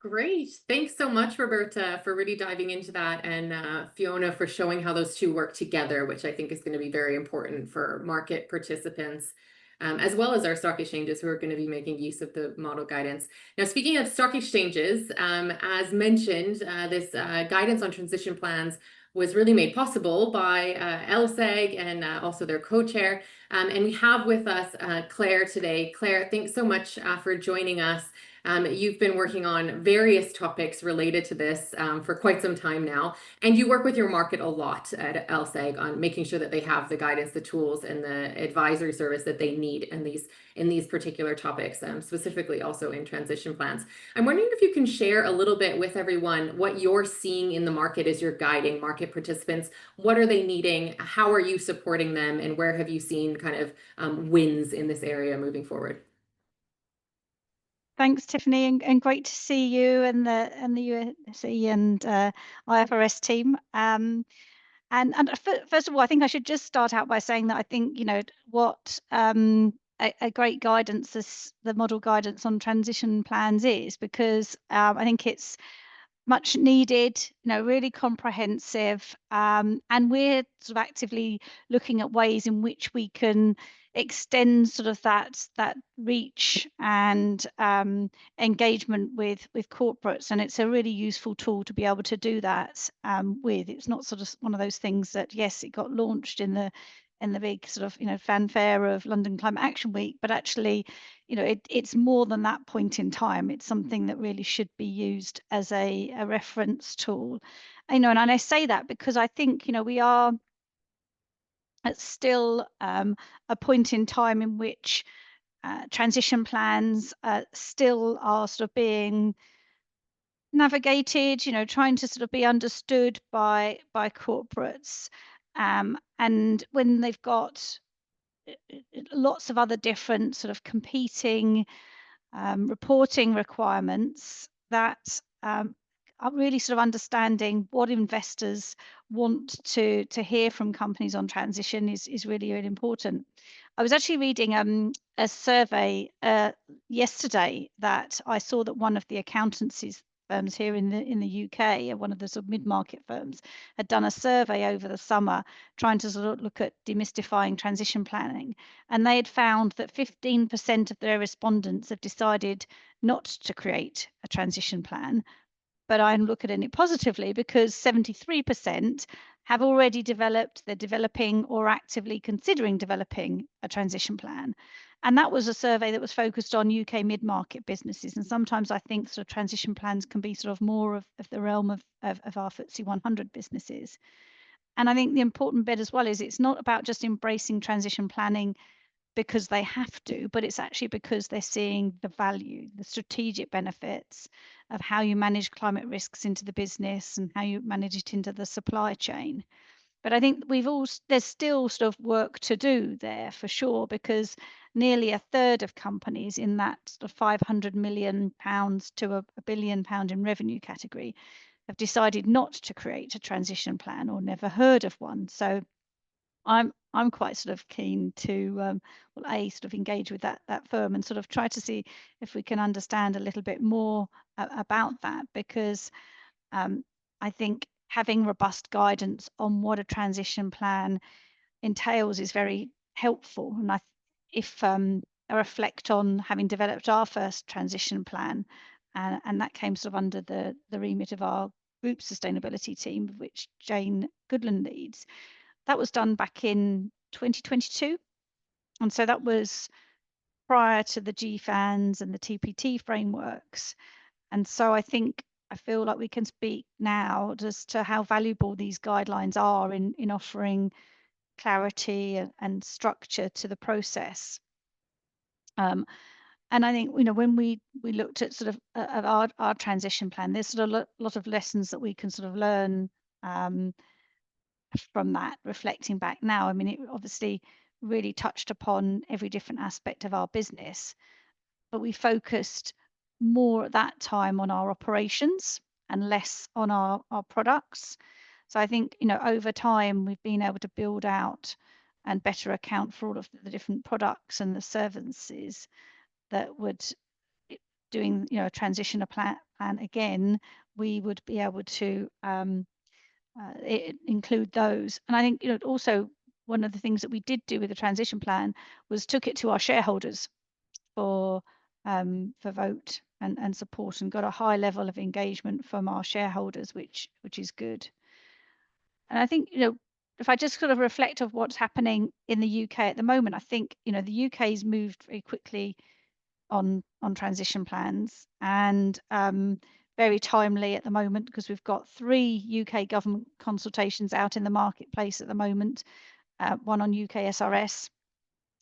Great. Thanks so much, Roberta, for really diving into that, and Fiona for showing how those two work together, which I think is going to be very important for market participants, as well as our stock exchanges who are going to be making use of the model guidance. Now, speaking of stock exchanges, as mentioned, this guidance on transition plans was really made possible by LSEG and also their co-chair. And we have with us Claire today. Claire, thanks so much for joining us. You've been working on various topics related to this for quite some time now, and you work with your market a lot at LSEG on making sure that they have the guidance, the tools, and the advisory service that they need in these particular topics, specifically also in transition plans. I'm wondering if you can share a little bit with everyone what you're seeing in the market as you're guiding market participants. What are they needing? How are you supporting them? And where have you seen kind of wins in this area moving forward? Thanks, Tiffany, and great to see you and the USE and IFRS team. And first of all, I think I should just start out by saying that I think, you know, what a great guidance the model guidance on transition plans is, because I think it's much needed, you know, really comprehensive, and we're sort of actively looking at ways in which we can extend sort of that reach and engagement with corporates, and it's a really useful tool to be able to do that with. It's not sort of one of those things that, yes, it got launched in the big sort of, you know, fanfare of London Climate Action Week, but actually, you know, it's more than that point in time. It's something that really should be used as a reference tool. You know, and I say that because I think, you know, we are at still a point in time in which transition plans still are sort of being navigated, you know, trying to sort of be understood by corporates. And when they've got lots of other different sort of competing reporting requirements, that are really sort of understanding what investors want to hear from companies on transition is really, really important. I was actually reading a survey yesterday that I saw that one of the accountancies firms here in the UK, one of the sort of mid-market firms, had done a survey over the summer trying to sort of look at demystifying transition planning. And they had found that 15% of their respondents have decided not to create a transition plan. But I'm looking at it positively, because 73% have already developed, they're developing or actively considering developing a transition plan. And that was a survey that was focused on UK mid-market businesses. And sometimes I think sort of transition plans can be sort of more of the realm of our FTSE 100 businesses. And I think the important bit as well is it's not about just embracing transition planning because they have to, but it's actually because they're seeing the value, the strategic benefits of how you manage climate risks into the business and how you manage it into the supply chain. But I think there's still sort of work to do there for sure, because nearly a third of companies in that sort of 500 million pounds to £1 billion in revenue category have decided not to create a transition plan or never heard of one. So I'm quite sort of keen to sort of engage with that firm and sort of try to see if we can understand a little bit more about that, because I think having robust guidance on what a transition plan entails is very helpful. And if I reflect on having developed our first transition plan, and that came sort of under the remit of our group sustainability team, which Jane Goodland leads. That was done back in 2022. And so that was prior to the GFANs and the TPT frameworks. And so I feel like we can speak now as to how valuable these guidelines are in offering clarity and structure to the process. And I think, you know, when we looked at sort of our transition plan, there's sort of a lot of lessons that we can sort of learn from that, reflecting back now. I mean, it obviously really touched upon every different aspect of our business, but we focused more at that time on our operations and less on our products. So I think, you know, over time we've been able to build out and better account for all of the different products and the services that would, doing, you know, a transition plan again, we would be able to include those. And I think, you know, also one of the things that we did do with the transition plan was took it to our shareholders for vote and support, and got a high level of engagement from our shareholders, which is good. And I think, you know, if I just sort of reflect of what's happening in the UK at the moment, I think, you know, the UK's moved very quickly on transition plans, and very timely at the moment, because we've got 3 UK government consultations out in the marketplace at the moment, one on UK SRS,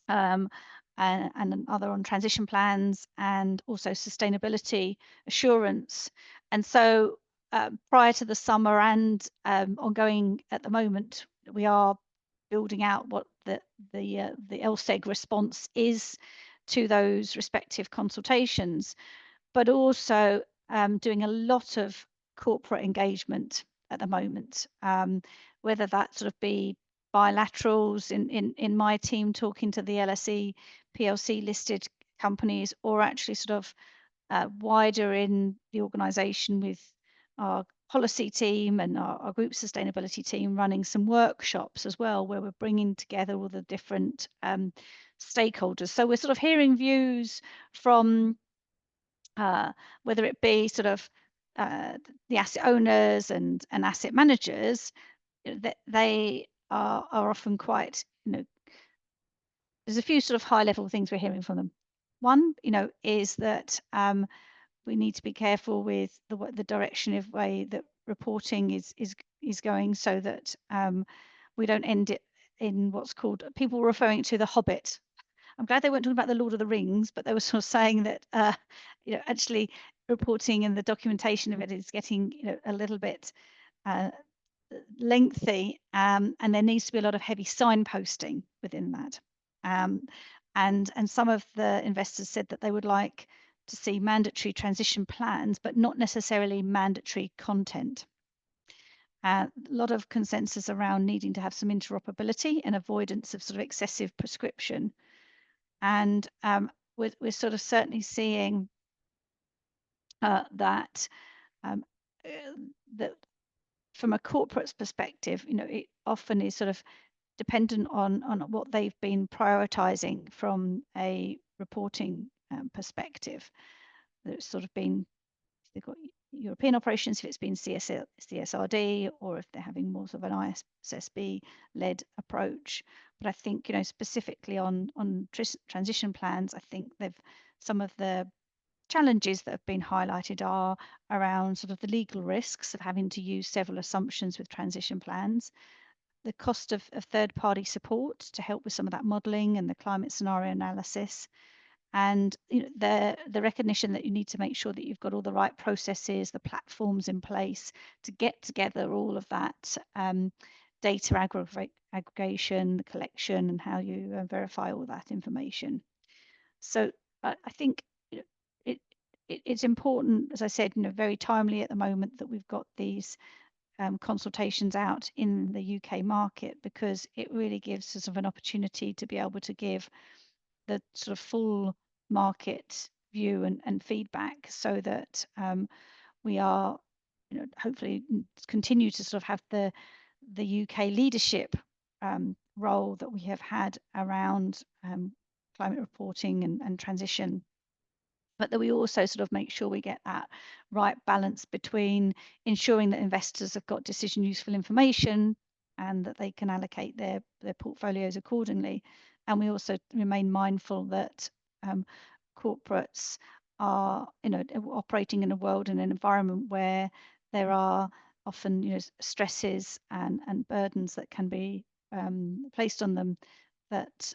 and another on transition plans, and also sustainability assurance. And so prior to the summer and ongoing at the moment, we are building out what the LSEG response is to those respective consultations. but also doing a lot of corporate engagement at the moment, whether that sort of be bilaterals in my team talking to the LSE PLC listed companies, or actually sort of wider in the organisation with our policy team and our group sustainability team running some workshops as well, where we're bringing together all the different stakeholders. So we're sort of hearing views from whether it be sort of the asset owners and asset managers, that they are often quite, there's a few sort of high level things we're hearing from them. One, is that we need to be careful with the direction of way that reporting is going, so that we don't end it in what's called, people referring to the Hobbit. I'm glad they weren't talking about the Lord of the Rings, but they were sort of saying that actually reporting and the documentation of it is getting a little bit lengthy, and there needs to be a lot of heavy signposting within that. And some of the investors said that they would like to see mandatory transition plans, but not necessarily mandatory content. A lot of consensus around needing to have some interoperability and avoidance of sort of excessive prescription. And we're sort of certainly seeing that from a corporate's perspective, it often is sort of dependent on what they've been prioritizing from a reporting perspective. There's sort of been, they've got European operations, if it's been CSRD, or if they're having more sort of an ISSB-led approach. But I think, specifically on transition plans, I think some of the challenges that have been highlighted are around sort of the legal risks of having to use several assumptions with transition plans, the cost of third-party support to help with some of that modelling and the climate scenario analysis, and the recognition that you need to make sure that you've got all the right processes, the platforms in place to get together all of that data aggregation, the collection, and how you verify all that information. So I think it's important, as I said, very timely at the moment that we've got these consultations out in the UK market, because it really gives us an opportunity to be able to give the sort of full market view and feedback, so that we are, hopefully continue to sort of have the UK leadership role that we have had around climate reporting and transition, but that we also sort of make sure we get that right balance between ensuring that investors have got decision useful information and that they can allocate their portfolios accordingly. And we also remain mindful that corporates are operating in a world and an environment where there are often stresses and burdens that can be placed on them, that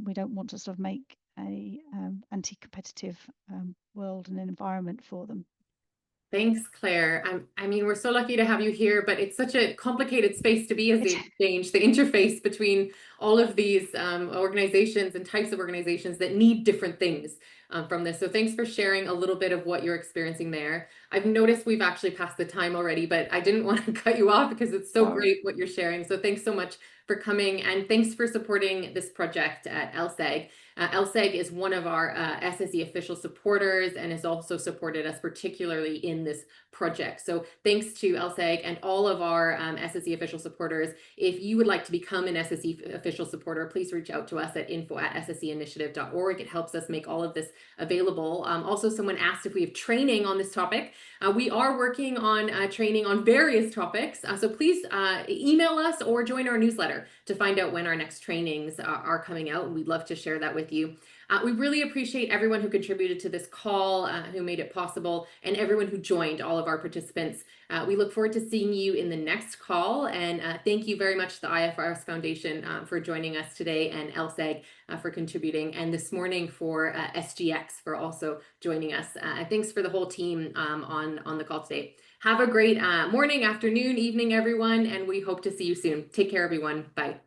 we don't want to sort of make a anti-competitive world and an environment for them. Thanks, Claire. I mean, we're so lucky to have you here, but it's such a complicated space to be as the exchange, the interface between all of these organizations and types of organizations that need different things from this. So thanks for sharing a little bit of what you're experiencing there. I've noticed we've actually passed the time already, but I didn't want to cut you off because it's so great what you're sharing. So thanks so much for coming, and thanks for supporting this project at LSEG. LSEG is one of our SSE official supporters and has also supported us particularly in this project. So thanks to LSEG and all of our SSE official supporters. If you would like to become an SSE official supporter, please reach out to us at info@sseinitiative.org. It helps us make all of this available. Also, someone asked if we have training on this topic. We are working on training on various topics. So please email us or join our newsletter to find out when our next trainings are coming out. We'd love to share that with you. We really appreciate everyone who contributed to this call, who made it possible, and everyone who joined, all of our participants. We look forward to seeing you in the next call. And thank you very much to the IFRS Foundation for joining us today, and LSEG for contributing, and this morning for SGX for also joining us. Thanks for the whole team on the call today. Have a great morning, afternoon, evening, everyone, and we hope to see you soon. Take care, everyone. Bye.